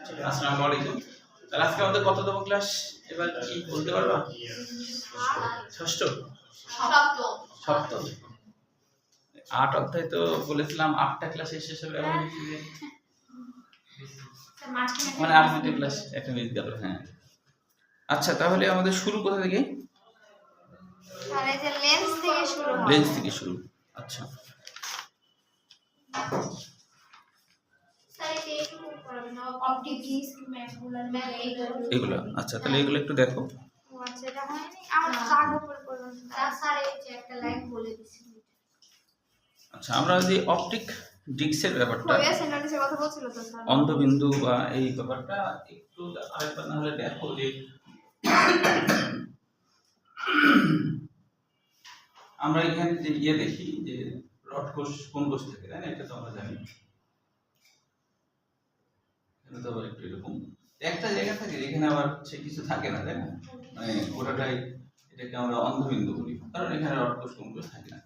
আসসালামু আলাইকুম। তাহলে আজকে আমাদের কততম ক্লাস এবার কি বলতে পারবা? ষষ্ঠ, সপ্তম। 8 অধ্যায় তো বলেছিলাম 8টা ক্লাসে শেষ হবে, এখন দেখছি যে মানে আর 2টা ক্লাস একটা মিস গেল। হ্যাঁ, আচ্ছা তাহলে আমাদের শুরু কোথা থেকে? লেন্স থেকে শুরু। আচ্ছা এগুলো, আচ্ছা তাহলে এগুলো একটু দেখো। আচ্ছা আমরা যে অপটিক ডিস্কের ব্যাপারটা, অন্ধবিন্দু বা এই ব্যাপারটা একটু আরেকবার না হলে দেখো যে আমরা এখানে যে দেখি যে রড কোষ কোন কোষ থেকে, তাই না? এটা তো আমরা জানি। এটা তো একটু এরকম একটা জায়গা থাকে যেখানে আবার সে কিছু থাকে না, তাই না? মানে ওটাটাই এটাকে আমরা অন্ধবিন্দু বলি, কারণ এখানে রড কোষ কোন কোষ থাকে না।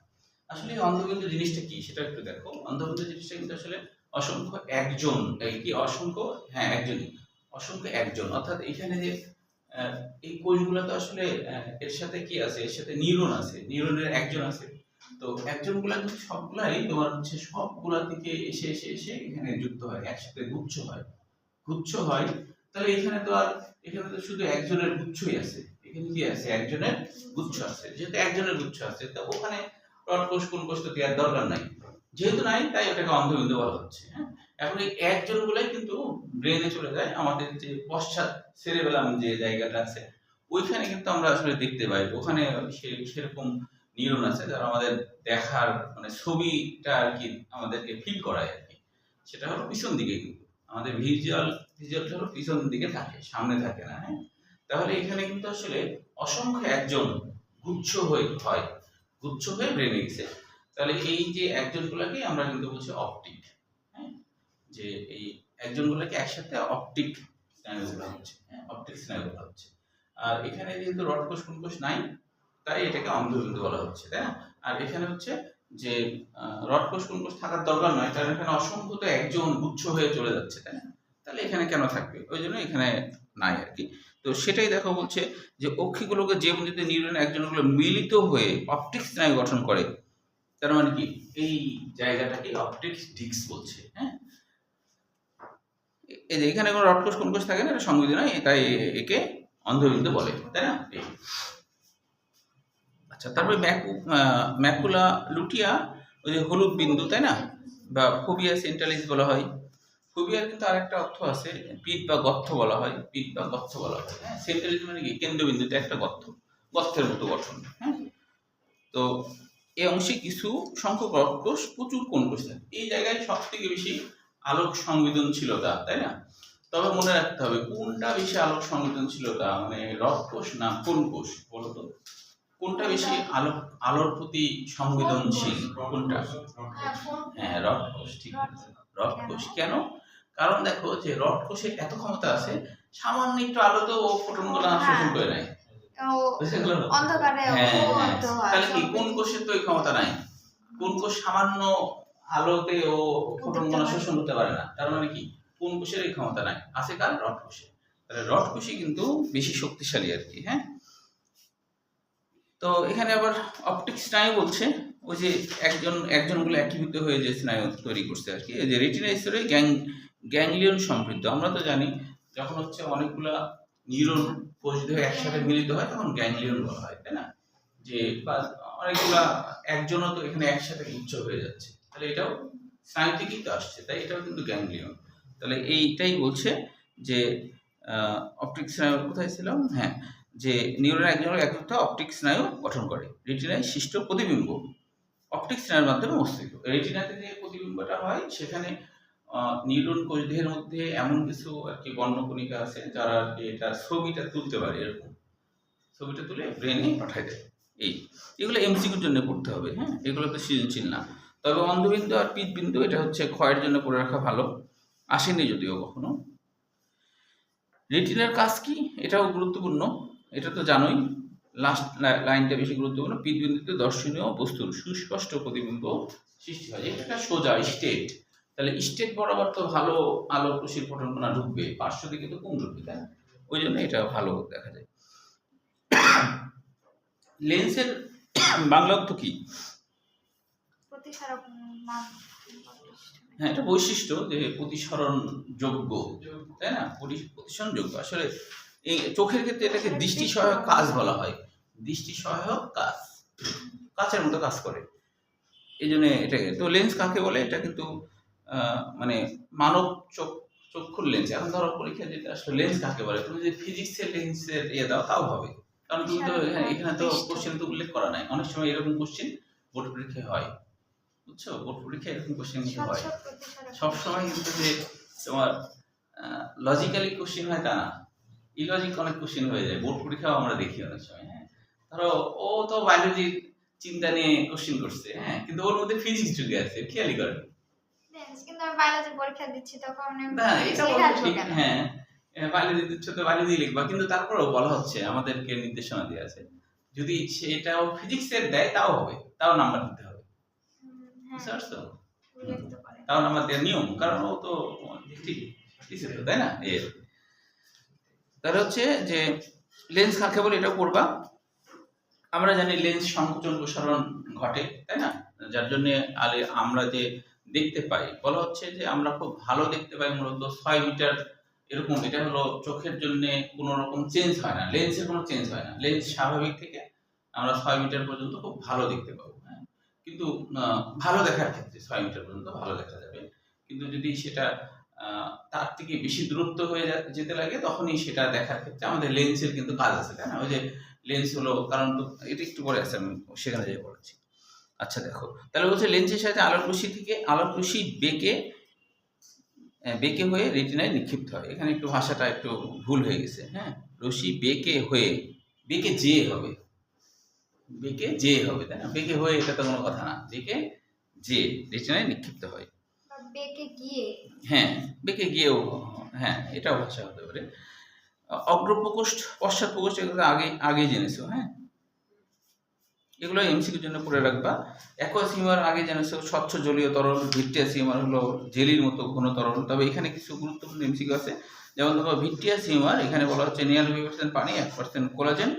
আসলে অন্ধবিন্দু জিনিসটা কি সেটা একটু দেখো। অন্ধবিন্দু জিনিসটা কিন্তু আসলে অসংখ্য একজন, এই কি অসংখ্য, হ্যাঁ একজনই, অসংখ্য একজন, অর্থাৎ এখানে যে এই কোষগুলো তো আসলে এর সাথে কি আছে, এর সাথে নিউরন আছে, নিউরনের একজন আছে। তো একজনগুলা কিন্তু সবগুলাই তোমার হচ্ছে সবগুলা থেকে এসে এসে এসে এখানে যুক্ত হয়, একসাথে গুচ্ছ হয়, গুচ্ছ হয়। তাহলে এখানে তো আর এখানে তো শুধু একজনের গুচ্ছই আছে, এখানে কি আছে, একজনের গুচ্ছ আছে। যেহেতু একজনের গুচ্ছ আছে তো ওখানে রড কোষ কোন কোষ তো দেওয়ার দরকার নাই, যেহেতু নাই তাই ওটাকে অন্ধবিন্দু বলা হচ্ছে। হ্যাঁ, এখন এই একজন গুলাই কিন্তু ব্রেনে চলে যায়, আমাদের যে পশ্চাৎ সেরেবেলাম যে জায়গাটা আছে ওইখানে কিন্তু আমরা আসলে দেখতে পাই, ওখানে সেরকম নিউরন আছে যারা আমাদের দেখার মানে ছবিটা আর কি আমাদেরকে ফিল করায় আর কি। সেটা হলো পিছন দিকে, কিন্তু আমাদের ভিজুয়ালটা হলো পিছন দিকে থাকে, সামনে থাকে না। হ্যাঁ, তাহলে এখানে কিন্তু আসলে অসংখ্য একজন গুচ্ছ হয়ে হয়, গুচ্ছ হয়ে ব্রেনে গেছে। তাহলে এই যে একজনগুলোকে আমরা কিন্তু বলছি অপটিক। হ্যাঁ, যে এই একজনগুলোকে একসাথে অপটিক স্নায়ু বলা হচ্ছে। হ্যাঁ, অপটিক স্নায়ু বলা হচ্ছে। আর এখানে যেহেতু রড কোষ কোন কোষ নাই তাই এটাকে অন্ধবিন্দু বলা হচ্ছে, তাই না? আর এখানে হচ্ছে যে রড কোষ কোন কোষ থাকার দরকার নয়, কারণ এখানে অসংখ্য তো একজন গুচ্ছ হয়ে চলে যাচ্ছে, তাই না? তাহলে এখানে কেন থাকবে, ওই জন্য এখানে নাই আর কি। তো সেটাই দেখো বলছে যে অক্ষিগুলোকে যে বিন্দুতে নিউরন একজনগুলো মিলিত হয়ে অপটিক স্নায়ু গঠন করে, তার মানে কি এই জায়গাটাকে অপটিক ডিস্ক বলছে। হ্যাঁ, এই যে এখানে কোনো রড কোষ কোন কোষ থাকে না, এটা সংবিধি নয়, তাই একে অন্ধবিন্দু বলে, তাই না? আচ্ছা তারপরে ম্যাকুলা লুটিয়া, ওই যে হলুদ বিন্দু, তাই না? বা ফোবিয়া সেন্ট্রালিস বলা হয়। ফোবিয়ার কিন্তু আরেকটা অর্থ আছে, পিট বা গর্ত বলা হয়, পিট বা গর্ত বলা হয়। হ্যাঁ, সেন্ট্রালিস মানে কি কেন্দ্রবিন্দুতে একটা গর্ত, গর্তের মতো গঠন। হ্যাঁ, তো এই অংশে কিছু সংখ্যক রড কোষ, প্রচুর কোন কোষ থাকে। এই জায়গায় সব থেকে বেশি আলোক সংবেদনশীলতা, তাই না? তবে মনে রাখতে হবে কোনটা বেশি আলোক সংবেদনশীলতা, মানে রড কোষ না কোন কোষ, বলতো কোনটা বেশি আলোর প্রতি সংবেদনশীল, কোনটা? হ্যাঁ, রড কোষ, ঠিক আছে, রড কোষ। কেন? কারণ দেখো যে রড কোষে এত ক্ষমতা আছে, সামান্য একটু আলোতেও ফোটনগুলো শোষণ করে নেয়। তাহলে কি কোন কোষের তো এই ক্ষমতা নাই, কোন কোষ সামান্য আলোতে ও ফোটনগুলো শোষণ করতে পারে না, তার মানে কি কোন কোষের এই ক্ষমতা নাই, আছে কার? রড কোষে। তাহলে রড কোষই কিন্তু বেশি শক্তিশালী আর কি। হ্যাঁ, তো এখানে আবার অপটিক স্নায়ু বলছে, ওই যে একজনগুলো একীভূত হয়ে যে স্নায়ু তৈরি করছে আর কি। এই যে রেটিনা স্তরে গ্যাংলিয়ন সমৃদ্ধ। আমরা তো জানি যখন হচ্ছে অনেকগুলা নিউরন কোষ ধরে একসাথে মিলিত হয় তখন গ্যাংলিয়ন বলা হয়, তাই না? যে বা অনেকগুলা একজনও তো এখানে একসাথে গুচ্ছ হয়ে যাচ্ছে, তাহলে এটাও স্নায়ু থেকেই তো আসছে, তাই এটাও কিন্তু গ্যাংলিয়ন। তাহলে এইটাই বলছে যে অপটিক স্নায়ু কোথায় ছিলাম? হ্যাঁ, যে নিউরন একজনের একত্রে অপটিক স্নায়ু গঠন করে, রেটিনায় সৃষ্ট প্রতিবিম্ব অপটিক স্নায়ুর মাধ্যমে মস্তিষ্ক। রেটিনাতে যে প্রতিবিম্বটা হয় সেখানে নিউরন কোষদেহের মধ্যে এমন কিছু আর কি বর্ণকণিকা আছে যারা আর কি এটা ছবিটা তুলতে পারে, এরকম ছবিটা তুলে ব্রেনে পাঠায় দেয়। এগুলো এমসিকিউর জন্য পড়তে হবে। হ্যাঁ, এগুলো তো সৃজনশীল না। তবে অন্ধবিন্দু আর পিত বিন্দু এটা হচ্ছে ক্ষয়ের জন্য পড়ে রাখা ভালো, আসেনি যদিও কখনো। রেটিনার কাজ কি, এটাও গুরুত্বপূর্ণ, এটা তো জানোই। লাস্ট লাইনটা বেশি গুরুত্বপূর্ণ। পিতবিন্দুতে দর্শনীয় বস্তুর সুস্পষ্ট প্রতিবিম্ব সৃষ্টি হয়, এটা একটা সোজা স্টেট, তাহলে স্টেট বরাবর তো ভালো আলোক রশ্মির ফোটন কণা ঢুকবে, পার্শ্ব দিকে তো কম ঢুকবে, তাই না? ওই জন্য এটা ভালো দেখা যায়। লেন্সের বাংলা অর্থ কি? হ্যাঁ, এটা বৈশিষ্ট্য যে প্রতিসরণ যোগ্য, তাই না? প্রতিসরণ যোগ্য। আসলে এই চোখের ক্ষেত্রে এটাকে দৃষ্টি সহায়ক কাজ বলা হয়। দৃষ্টি সহায়ক কাজ, কাচের মতো কাজ করে, এই জন্য এটাকে। তো লেন্স কাকে বলে? এটা কিন্তু মানে মানব চক্ষুর লেন্স। এখন ধরো পরীক্ষা দিতে আসলে লেন্স কাকে বলে, তুমি যদি ফিজিক্সের লেন্সের দাও তাও হবে, কারণ তুমি তো এখানে তো কোশ্চেন তো উল্লেখ করা নাই। অনেক সময় এরকম কোশ্চেন বোর্ড পরীক্ষায় হয়, বুঝছো? বোর্ড পরীক্ষায় এরকম কোশ্চেন হয় সবসময়, কিন্তু যে তোমার লজিক্যালি কোশ্চেন হয় তা না, ইলজিক অনেক কোশ্চেন হয়ে যায় বোর্ড পরীক্ষাও আমরা দেখি অনেক সময়। হ্যাঁ, ধরো ও তো বায়োলজির চিন্তা নিয়ে কোশ্চেন করছে, হ্যাঁ, কিন্তু ওর মধ্যে ফিজিক্স ঢুকে আছে, খেয়ালই করেন। কিন্তু আমি বায়োলজি পরীক্ষা দিচ্ছি তখন না, এটা বলা ঠিক। হ্যাঁ, বায়োলজি দিচ্ছ তো বায়োলজি লিখবা, কিন্তু তারপরেও বলা হচ্ছে, আমাদেরকে নির্দেশনা দেওয়া আছে, যদি সেটাও ফিজিক্সের দেয় তাও হবে, তাও নাম্বার দিতে হবে, বুঝতে পারছো? তাও নাম্বার দেওয়ার নিয়ম, কারণ ও তো ঠিক দিছে তো, তাই না? এর তাহলে হচ্ছে যে লেন্স কাকে বলে এটাও পড়বা। আমরা জানি লেন্স সংকোচন প্রসারণ ঘটে, তাই না? যার জন্য আমরা যে দেখতে পাই, বলা হচ্ছে যে আমরা খুব ভালো দেখতে পাই মূলত 6 মিটার এরকম। এটা হলো চোখের জন্য কোনো রকম চেঞ্জ হয় না, লেন্সের কোনো চেঞ্জ হয় না। লেন্স স্বাভাবিক থেকে আমরা 6 মিটার পর্যন্ত খুব ভালো দেখতে পাবো, হ্যাঁ। কিন্তু ভালো দেখার ক্ষেত্রে 6 মিটার পর্যন্ত ভালো দেখা যাবে, কিন্তু যদি সেটা তার থেকে বেশি দূরত্ব হয়ে যেতে লাগে, তখনই সেটা দেখার ক্ষেত্রে আমাদের লেন্সের কিন্তু কাজ আছে, তাই না? ওই যে লেন্স হলো, কারণ তো এটা একটু পরে আছে, আমি সেখানে যাই বলেছি। আচ্ছা দেখো, তাহলে বলছে লেন্সের সাহায্যে আলোক রশ্মি থেকে আলোক রশ্মি বেঁকে হয়ে রেটিনায় নিক্ষিপ্ত হয়। এখানে একটু ভাষাটা একটু ভুল হয়ে গেছে, হ্যাঁ। রশ্মি বেঁকে হয়ে, বেঁকে যে হবে, বেঁকে যে হবে, তাই না? বেঁকে হয়ে এটা তো কোনো কথা না, বেঁকে যে রেটিনায় নিক্ষিপ্ত হয়। বেঁকে গিয়ে, হ্যাঁ, বেঁকে গিয়েও, হ্যাঁ, এটাও ভাষা হতে পারে। অগ্রপ্রকোষ্ঠ, পশ্চাৎ প্রকোষ্ঠ, এগুলো আগে জেনেছো, হ্যাঁ। এগুলো এমসিকিউর জন্য পড়ে রাখবা। অ্যাকোয়াস হিউমার আগে জেনেছো, স্বচ্ছ জলীয় তরল। ভিট্রিয়াস হিউমার হলো জেলির মতো ঘন তরল। তবে এখানে কিছু গুরুত্বপূর্ণ এমসিকিউ আছে, যেমন ধরো ভিট্রিয়াস হিউমার, এখানে বলা হচ্ছে 99% পানি, 1% কোলাজেন,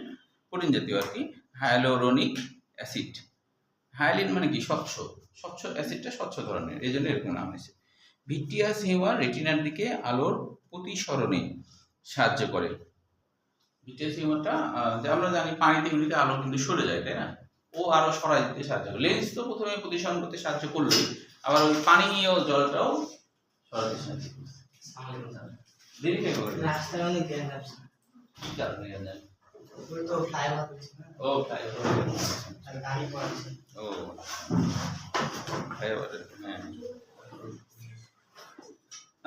প্রোটিন জাতীয় আর কি, হায়ালুরোনিক অ্যাসিড। হায়ালিন মানে কি? স্বচ্ছ, স্বচ্ছ অ্যাসিডটা স্বচ্ছ ধরনের, এই জন্য এরকম নাম হয়েছে। ভিট্রিয়াস হিউমার রেটিনার দিকে আলোর প্রতিসরণে সাহায্য করে। ভিট্রিয়াস হিউমারটা আমরা জানি পানিতে এমনিতে আলো কিন্তু সরে যায়, তাই না? ও আরো সরাই দিতে সাহায্য করে। লেন্স তো প্রথমে প্রতিসরণ করতে সাহায্য করলোই, আবার ওই পানি ও জলটাও সরাতে সাহায্য করে। দেরি হয়ে গেল, রাস্তায় অনেক জ্ঞান আছে, কি কারণে জানেন? ওই তো ফ্লাইওভার হচ্ছে না, ও ফ্লাইওভার আর গাড়ি পড়ছে, ও ফ্লাইওভার, হ্যাঁ।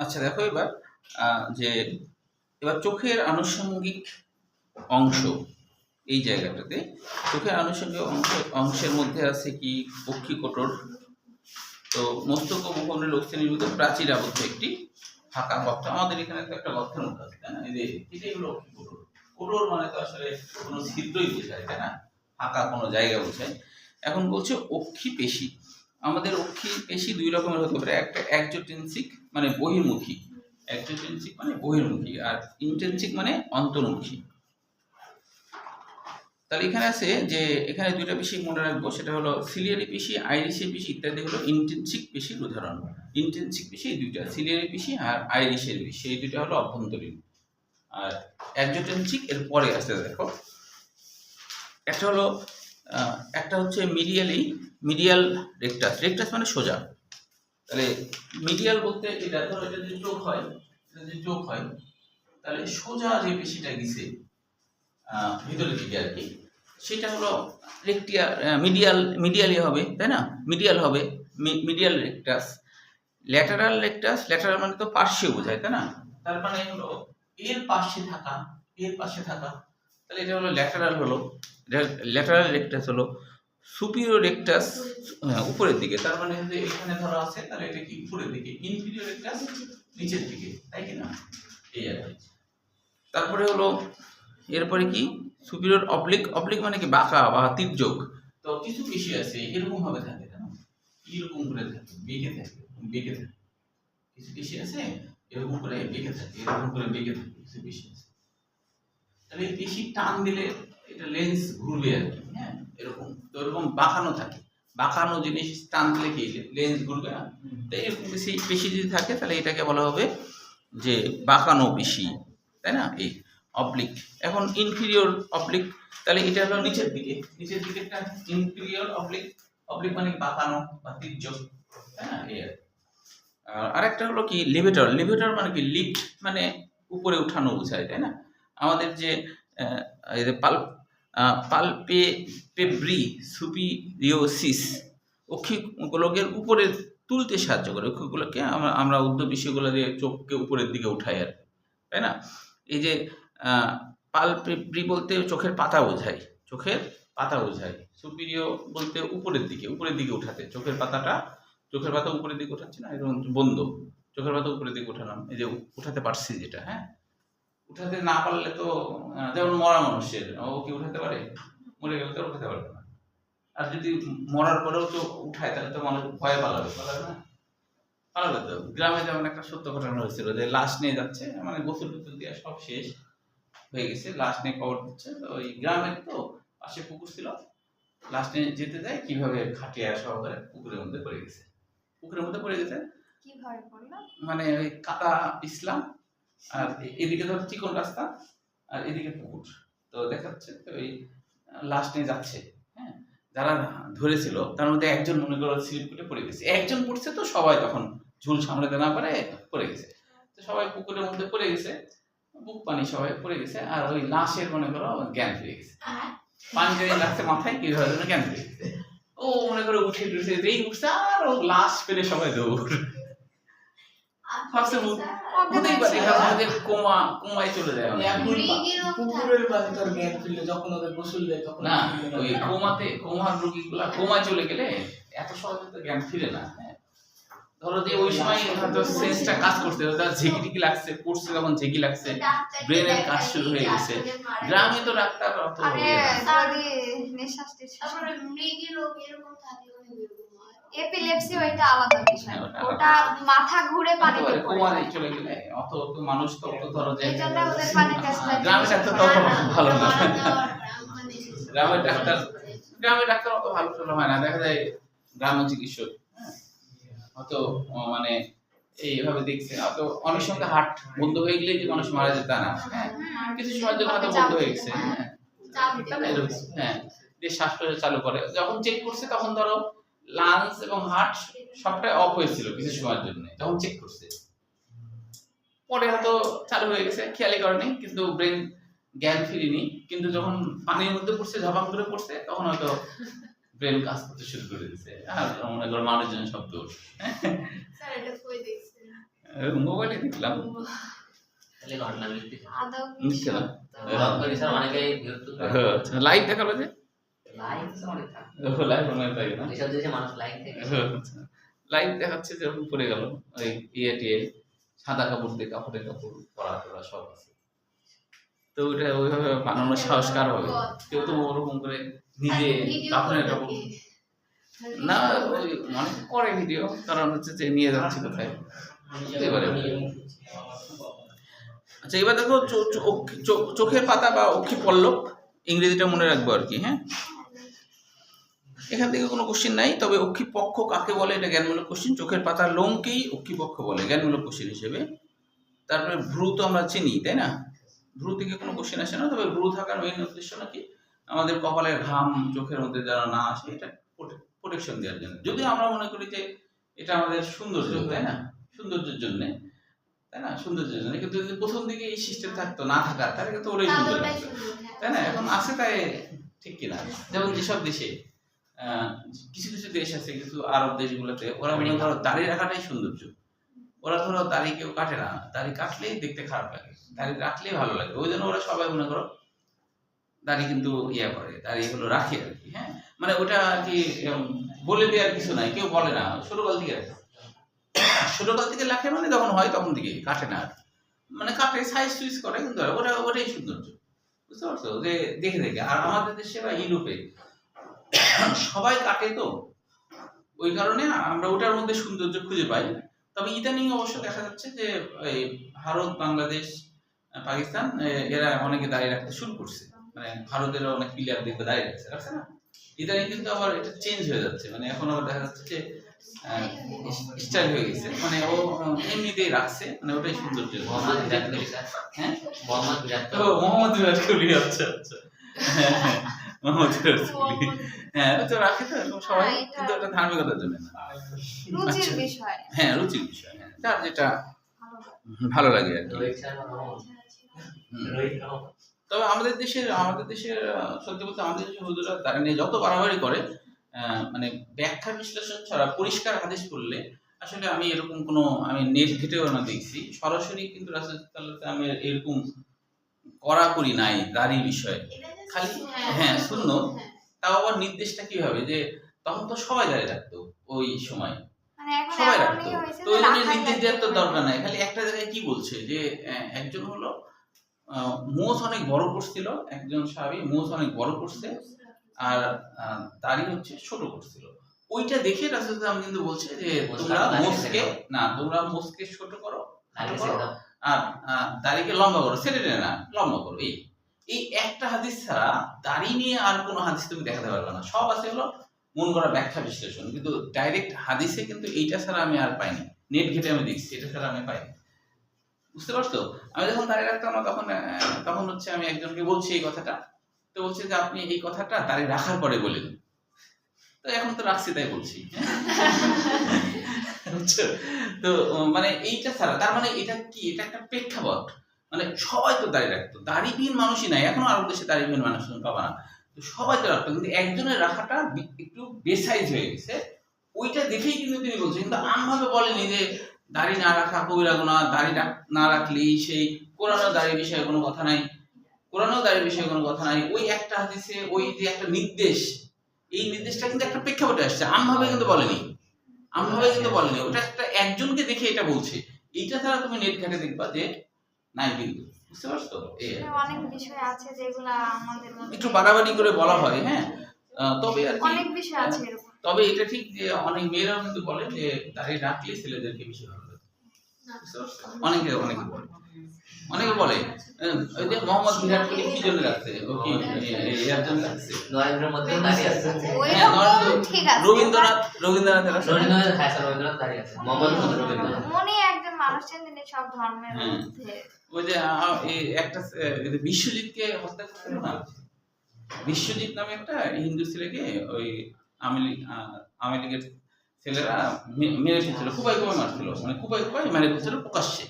আচ্ছা দেখো, এবার চোখের আনুষঙ্গিক অংশ, এই জায়গাটাতে চোখের আনুষঙ্গিক অংশের মধ্যে আছে কি? অক্ষিকোটর। তো মস্তক ও মুখমণ্ডলের অস্থি নির্মিত প্রাচীর আবদ্ধ একটি ফাঁকা গর্ত। আমাদের এখানে তো একটা গর্তের মধ্যে আছে, তাই না? এই যে এটাই হলো অক্ষিকোটর। কোটর মানে তো আসলে কোনো ছিদ্রই বোঝায়, তাই না? ফাঁকা কোনো জায়গা বোঝায়। এখন বলছে অক্ষি পেশি। আমাদের অক্ষি পেশি দুই রকমের হতে পারে, একটা একজোটেন্সিক মানে বহির্মুখী, একজোটেন্সিক মানে বহির্মুখী, আর ইন্টেন্সিক মানে অন্তর্মুখী। তাহলে এখানে আছে যে এখানে দুইটা পেশি মনে রাখবো, সেটা হলো সিলিয়ারি পেশি, আইরিশের পেশি ইত্যাদি হলো ইন্টেন্সিক পেশির উদাহরণ। ইন্টেন্সিক পেশি দুইটা, সিলিয়ারি পেশি আর আইরিশের পেশি, এই দুইটা হলো অভ্যন্তরীণ, আর একজোটেন্সিক এর পরে আসতে দেখো। একটা হচ্ছে মিডিয়াল রেকটাস। রেকটাস মানে সোজা। তাহলে মিডিয়াল বলতে এটা, ধরো এটা যদি চোখ হয়, এটা যদি চোখ হয়, তাহলে সোজা যে পেশিটা গেছে ভিতরের দিকে আর কি, সেটা হলো মিডিয়ালি হবে, তাই না? মিডিয়াল হবে, মিডিয়াল রেকটাস। ল্যাটারাল মানে তো পার্শ্বে বোঝায়, তাই না? তার মানে হলো এর পাশে থাকা, তাহলে এটা হলো ল্যাটারাল রেকটাস হলো। সুপিরিয়র রেকটাস উপরের দিকে, তার মানে যদি এখানে ধরা আছে, তাহলে এটা কি উপরের দিকে। ইনফিরিয়র রেকটাস নিচের দিকে, তাই কি না? এই আর কি। তারপরে হলো এরপরে কি? সুপিরিয়র অবলিক মানে কি? বাঁকা বা তির্যক। তো কিছু পেশি আছে এরকম ভাবে থাকে, তাই না? এরকম করে থাকে, বেঁকে থাকে। কিছু পেশি আছে এরকম করে বেঁকে থাকে, এরকম করে বেঁকে থাকে কিছু পেশি আছে। তাহলে এই পেশি টান দিলে এটা লেন্স ঘুরবে আর কি, হ্যাঁ এরকম। তো এরকম বাঁকানো থাকে, বাঁকানো জিনিস টান দিলে কি লেন্স ঘুরবে না। তো এরকম পেশি পেশি যদি থাকে তাহলে এটাকে বলা হবে যে বাঁকানো পেশি, তাই না? এই অবলিক। এখন ইনফিরিয়র অবলিক, তাহলে এটা হলো নিচের দিকে, নিচের দিকে একটা ইনফিরিয়র অবলিক। অবলিক মানে বাঁকানো বা তির্যক, তাই না? এই আরেকটা হলো কি লিভেটর। লিভেটর মানে কি লিফট, মানে উপরে উঠানো বোঝায়, তাই না? আমাদের যে এই যে পালপেব্রি সুপিরিওসিস অক্ষিগোলকের উপরে তুলতে সাহায্য করে। অক্ষিগোলককে আমরা উর্ধ্বপেশিগুলো দিয়ে চোখকে উপরের দিকে উঠাই আর, তাই না? এই যে পালপেব্রি বলতে চোখের পাতা বোঝায়, চোখের পাতা বোঝায়। সুপিরিয় বলতে উপরের দিকে, উপরের দিকে উঠাতে। চোখের পাতা উপরের দিকে উঠাচ্ছি না, এরকম বন্ধ, চোখের পাতা উপরের দিকে উঠালাম, এই যে উঠাতে পারছি যেটা, হ্যাঁ। উঠাতে না পারলে তো যেমন মরা মানুষের, ও কি উঠাতে পারে? মরে গেলে তো উঠাতে পারবে না। আর যদি মরার পরেও তো উঠায় তাহলে তো মানুষ ভয়ে পালাবে না, পালাবে তো। গ্রামে যেমন একটা সত্য ঘটনা হয়েছিল যে লাশ নিয়ে যাচ্ছে, মানে গোসল টোসল দিয়ে সব শেষ হয়ে গেছে, লাশ নিয়ে কবর দিচ্ছে। তো ওই গ্রামের তো পাশে পুকুর ছিল, লাশ নিয়ে যেতে যায় কিভাবে খাটিয়া সহকারে পুকুরের মধ্যে পড়ে গেছে। কিভাবে পড়লো? মানে ওই কাটা ইসলাম, আর এদিকে ধর চিকন রাস্তা আর এদিকে পুকুর। তো দেখাচ্ছে ওই লাশ নিয়ে যাচ্ছে, হ্যাঁ। যারা ধরেছিল তার মধ্যে একজন মনে করো স্লিপ করে পড়ে গেছে। একজন পড়ছে তো সবাই তখন ঝুল সামলাতে না পারে পড়ে গেছে। তো সবাই পুকুরের মধ্যে পড়ে গেছে, বুক পানি সবাই পড়ে গেছে। আর ওই লাশের মনে করো জ্ঞান ফিরে গেছে, পানি যদি লাগছে মাথায় কি হওয়ার জন্য জ্ঞান ফিরে গেছে। ও মনে করো উঠে যেই উঠছে আর ও লাশ পেলে সবাই দৌড়। হতেই পারে আমাদের কোমায় চলে যায়। পুকুরের পানি তোর জ্ঞান ফিরলে যখন ওদের গোসল দেয় তখন না, ওই কোমার রোগীগুলা কোমায় চলে গেলে এত সহজে তো জ্ঞান ফিরে না, হ্যাঁ। ধরো যে ওই সময় হয়তো সেন্সটা কাজ করছে, তার ঝেঁকি লাগছে, পড়ছে যখন ঝেঁকি লাগছে, ব্রেনের কাজ শুরু হয়ে গেছে। গ্রামে তো ডাক্তার অত এপিলেপসি ওইটা আলাদা বিষয়, ওটা মাথা ঘুরে পানিতে কোমায় চলে গেলে অত মানুষ তো ধরো যে এইজন্য ওদের পানি টেস্ট গ্রামের ডাক্তার তো ভালো না, গ্রামের ডাক্তার অত ভালো হয় না। দেখা যায় গ্রাম্য চিকিৎসক হয়তো মানে এইভাবে দেখছে, হয়তো অনেক সময় হার্ট বন্ধ হয়ে গেলে যে মানুষ মারা যেত না, হ্যাঁ। কিছু সময়ের জন্য হয়তো বন্ধ হয়ে গেছে, হ্যাঁ, হ্যাঁ, দিয়ে শ্বাস প্রশ্বাস চালু করে। যখন চেক করছে তখন ধরো লাংস এবং হার্ট সবটাই অফ হয়েছিল কিছু সময়ের জন্য, যখন চেক করছে। পরে হয়তো চালু হয়ে গেছে, খেয়ালই করেনি, কিন্তু ব্রেন জ্ঞান ফিরিনি। কিন্তু যখন পানির মধ্যে পড়ছে, ঝপাং করে পড়ছে, তখন হয়তো ব্রেন কাজ করতে শুরু করে দিচ্ছে। আর মনে করো মানুষজন শব্দ মোবাইলে দেখলাম, লাইভ দেখালো যে লাইভ দেখাচ্ছে যে পড়ে গেল ওই টিয়ে সাদা কাপড় দিয়ে কাপড় পরা টরা সব আছে। তো ওইটা ওইভাবে বানানোর সাহস কার হবে? কেউ তো ওরকম করে নিজে কাপড়ের কাপড় না, ওই অনেক করে ভিডিও, কারণ হচ্ছে যে নিয়ে যাচ্ছে কোথায়। আচ্ছা, এবার দেখো চোখের পাতা বা অক্ষি পল্লব, ইংরেজিটা মনে রাখবো আর কি, হ্যাঁ। এখান থেকে কোনো কোশ্চেন নাই, তবে অক্ষিপক্ষ কাকে বলে এটা জ্ঞানমূলক কোশ্চেন। চোখের পাতার লোমকেই অক্ষিপক্ষ বলে জ্ঞানমূলক কোশ্চেন হিসেবে। তারপরে ভ্রু তো আমরা চিনি, তাই না? ভ্রু থেকে কোনো কোশ্চেন আসে না, তবে ভ্রু থাকার মেইন উদ্দেশ্য নাকি আমাদের কপালের ঘাম চোখের মধ্যে যেন না আসে, এটা প্রোটেকশন দেওয়ার জন্য। যদি আমরা মনে করি যে এটা আমাদের সৌন্দর্য, তাই না, সৌন্দর্যের জন্য, তাই না, সৌন্দর্যের জন্য। কিন্তু যদি প্রথম দিকে এই সিস্টেম থাকতো, না থাকার, তাহলে কিন্তু ওরাই সুন্দর লাগতো, তাই না? এখন আছে তাই ঠিক কিনা? যেমন যেসব দেশে কিছু কিছু দেশ আছে, কিছু আরব দেশগুলোতে ওরা মনে করো দাড়ি রাখাটাই সৌন্দর্য। ওরা ধরো দাড়ি কেউ কাটে না, দাড়ি কাটলেই দেখতে খারাপ লাগে, দাড়ি রাখলেই ভালো লাগে। ওই জন্য ওরা সবাই মনে করো দাড়ি কিন্তু ইয়া করে, দাড়ি হলো রাখে আর কি, হ্যাঁ। মানে ওটা আর কি বলে দেওয়ার কিছু নাই, কেউ বলে না, ছোটকাল থেকে রাখে। ছোটকাল থেকে রাখে মানে যখন হয় তখন থেকে কাটে না, আর মানে কাটে সাইজ সুইজ করে, কিন্তু ওটাই সৌন্দর্য, বুঝতে পারছো? যে দেখে দেখে। আর আমাদের দেশে বা ইউরোপে সবাই কাটে, তো ওই কারণে আমরা ওটার মধ্যে সৌন্দর্য খুঁজে পাই। তবে ইদানিং অবশ্য দেখা যাচ্ছে যে এই ভারত, বাংলাদেশ, পাকিস্তান এরা অনেকে দাঁড়িয়ে রাখতে শুরু করছে। মানে ভারতের অনেক প্লেয়ার দেখবে দাঁড়িয়ে রাখছে না? ইদানিং কিন্তু আবার এটা চেঞ্জ হয়ে যাচ্ছে, মানে এখন আবার দেখা যাচ্ছে যে স্টাইল হয়ে গেছে, মানে ও এমনিতেই রাখছে, মানে ওটাই সৌন্দর্য। হ্যাঁ, মোহাম্মদ বিরাট কোহলি। আচ্ছা আচ্ছা, হ্যাঁ মোহাম্মদ বিরাট কোহলি, হ্যাঁ ও তো রাখে তো, এবং সবাই কিন্তু এটা ধার্মিকতার জন্য না, রুচির বিষয়। হ্যাঁ রুচির বিষয়, হ্যাঁ যার যেটা ভালো লাগে আর কি। তবে আমাদের দেশের সত্যি বলতে আমাদের দেশের হুজুররা তারা নিয়ে যত বাড়াবাড়ি করে, মানে ব্যাখ্যা বিশ্লেষণ ছাড়া পরিষ্কার হাদিস পড়লে আসলে আমি এরকম কোনো, আমি নেট ঘেটেও না দেখছি সরাসরি, কিন্তু রাসূল সাল্লাল্লাহু আলাইহি ওয়াসাল্লাম এরকম কড়াকড়ি নাই দাড়ি বিষয়ে, খালি হ্যাঁ সুন্নত। তাও আবার নির্দেশটা কিভাবে, যে তখন তো সবাই দাঁড়িয়ে রাখতো ওই সময়, মানে এখন সবাই রাখতো, এমনই হয়েছে তো যে ওই জন্য রাখাই নির্দেশ দেওয়ার তো লাগবে। দরকার নাই। খালি একটা জায়গায় কি বলছে যে একজন হলো মোজ অনেক বড় করছিল, একজন সাহাবী মোজ অনেক বড় করছে আর দাড়ি হচ্ছে ছোট করছিল, ওইটা দেখে রাসূল সাল্লাল্লাহু আলাইহি ওয়াসাল্লাম কিন্তু বলছে যে তোমরা মোজকে ছোট করো আর দাড়িকে লম্বা করো, ছেড়ে না লম্বা করো। এই একটা হাদিস ছাড়া দাড়ি নিয়ে আর কোনো হাদিস তুমি দেখাতে পারবে না, সব আছে হলো মন করা ব্যাখ্যা বিশ্লেষণ, কিন্তু ডাইরেক্ট হাদিসে কিন্তু এইটা ছাড়া আমি আর পাইনি, নেট ঘেটে আমি দেখছি, এটা ছাড়া আমি পাইনি। বুঝতে পারছো? আমি যখন দাঁড়িয়ে রাখতাম না তখন হচ্ছে আমি একজনকে বলছি এই কথাটা, তো বলছে যে আপনি এই কথাটা দাঁড়িয়ে রাখার পরে বলেন, তো এখন তো রাখছি তাই বলছি। বুঝছো? তো মানে এইটা ছাড়া, তার মানে এটা কি, এটা একটা প্রেক্ষাপট, মানে সবাই তো দাঁড়িয়ে রাখতো, দাড়িবিহীন মানুষই নাই, এখনো আরব দেশে দাড়িবিহীন মানুষ পাবা না, তো সবাই তো রাখতো, কিন্তু একজনের রাখাটা একটু বেসাইজ হয়ে গেছে, ওইটা দেখেই কিন্তু তিনি বলছেন, কিন্তু আমভাবে বলেনি যে দাড়ি না রাখা কবিরা গুনাহ, দাড়ি না রাখলেই সেই কোরআনেও দাড়ির বিষয়ে কোনো কথা নাই, কোরআনেও দাড়ির বিষয়ে কোনো কথা নাই, ওই একটা হাদিসে ওই যে একটা নির্দেশ, এই নির্দেশটা কিন্তু একটা প্রেক্ষাপটে আসছে, আমভাবে কিন্তু বলেনি, ওটা একটা একজনকে দেখে এটা বলছে। এইটা ছাড়া তুমি নেট ঘাটে দেখবা যে নাই, কিন্তু বুঝতে পারছো তো? অনেক বিষয় আছে যেগুলা আমাদের মধ্যে একটু বাড়াবাড়ি করে বলা হয়, হ্যাঁ তবে আর কি অনেক বিষয় আছে এরকম। তবে এটা ঠিক যে অনেক মেয়েরাও কিন্তু বলে যে দাড়ি রাখলে ছেলেদেরকে বেশি ভালো লাগে, বুঝতে পারছো? অনেকে বলে ওই যে মোহাম্মদ বিরাট কোহলি কি জন্য রাখছে, ও কি এর জন্য রাখছে, নরেন্দ্র মোদি দাঁড়িয়ে আছে, ওইরকম ঠিক আছে, রবীন্দ্রনাথের দাঁড়িয়ে আছে, মোহাম্মদ রবীন্দ্রনাথ, মনে একজন মানুষ ছিলেন যিনি সব ধর্মের মধ্যে। ওই যে এই একটা বিশ্বজিৎকে হত্যা করছিল না, বিশ্বজিৎ নামে একটা হিন্দু ছেলেকে ওই আওয়ামী লীগের ছেলেরা মেরে ফেলছিল, কুপাই মারছিল, মানে কুপাই মেরে ফেলছিল প্রকাশ্যে।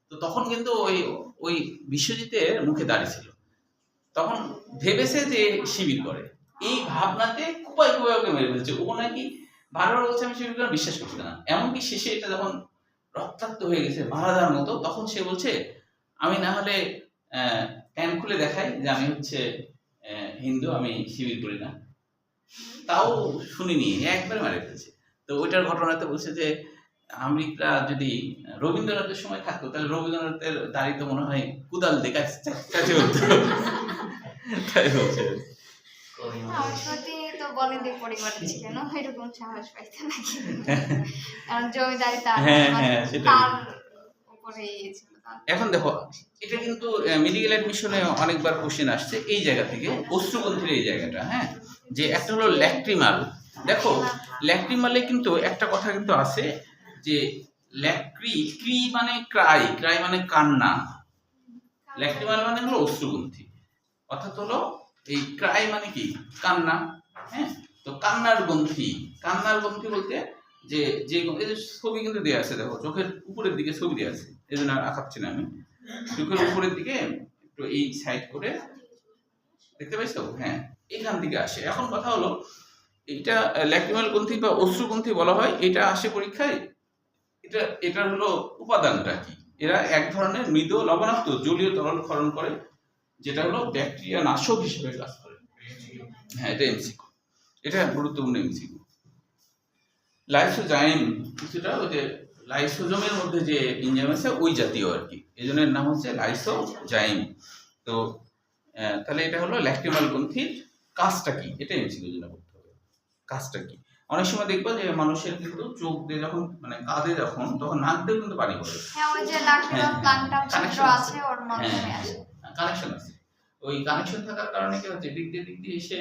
তো তখন কিন্তু ওই বিশ্বজিতের মুখে দাড়ি ছিল, তখন ভেবেছে যে শিবির করে, এই ভাবনাতে কুপাই ওকে মেরে ফেলছে, ও নাকি বারবার বলছে আমি শিবির করে, বিশ্বাস করছে না, এমনকি শেষে এটা যখন রক্তাক্ত হয়ে গেছে মারা যাওয়ার মতো, তখন সে বলছে আমি না হলে প্যান্ট খুলে দেখাই যে আমি হচ্ছে হিন্দু, আমি শিবির করি না, তাও শুনিনি, একবার মারে ফেলছে। তো ওইটার ঘটনাতে বলছে যে আমেরিকা যদি রবীন্দ্রনাথের সময় থাকতো, তাহলে রবীন্দ্রনাথের দাড়ি তো মনে হয় কুদাল দিয়ে কাছে হতো, তাই বলছে। সত্যি তো বলেন যে পরিবারে ছিলেন, এরকম সাহস পাইতে নাকি, কারণ জমিদারি তার উপরে ছিল। এখন দেখো এটা কিন্তু মেডিকেল অ্যাডমিশনে অনেকবার কোশ্চেন আসছে এই জায়গা থেকে, অশ্রুগ্রন্থির এই জায়গাটা, হ্যাঁ যে একটা হলো ল্যাক্রিমাল। দেখো ল্যাক্রিমালে কিন্তু একটা কথা কিন্তু আছে যে ক্রি মানে ক্রাই মানে কান্না, ল্যাক্রিমাল মানে হলো অশ্রুগ্রন্থি, অর্থাৎ হলো এই ক্রাই মানে কি কান্না, হ্যাঁ তো কান্নার গ্রন্থি বলতে যে ছবি কিন্তু দেওয়া আছে, দেখো চোখের উপরের দিকে ছবি দেওয়া আছে, এই জন্য আঁকাচ্ছি না আমি, চোখের উপরের দিকে একটু এই সাইড করে দেখতে পাইছো, হ্যাঁ এখান থেকে আসে। এখন কথা হলো এইটা ল্যাক্রিমাল গ্রন্থি বা অশ্রুগ্রন্থি বলা হয়, এটা আসে পরীক্ষায়, এটা হলো উপাদানটা কি, এরা এক ধরনের মৃদু লবণাক্ত জলীয় তরল ক্ষরণ করে, যেটা হলো ব্যাকটেরিয়া নাশক হিসেবে কাজ করে। হ্যাঁ এটা এমসিকিউ, এটা গুরুত্বপূর্ণ এমসিকিউ। লাইসোজাইম কিছুটা ওই যে লাইসোজোমের মধ্যে যে এনজাইম আছে ওই জাতীয় আর কি, এই জন্য এর নাম হচ্ছে লাইসোজাইম। তো তাহলে এটা হলো ল্যাক্রিমাল গ্রন্থির কাজটা কি, এটা এমসিকিউ জন্য করতে হবে, কাজটা কি। অনেক সময় দেখবো যে মানুষের কিন্তু চোখ দিয়ে যখন মানে কাঁদে যখন তখন নাক দিয়েও কিন্তু পানি পড়ে। হ্যাঁ ওই যে নাকের হ্যাঁ, প্লান্টাম ছিদ্র connection আছে ওর মাধ্যমে আসে। কানেকশন আছে, ওই কানেকশন থাকার কারণে কি হচ্ছে দিক দিয়ে এসে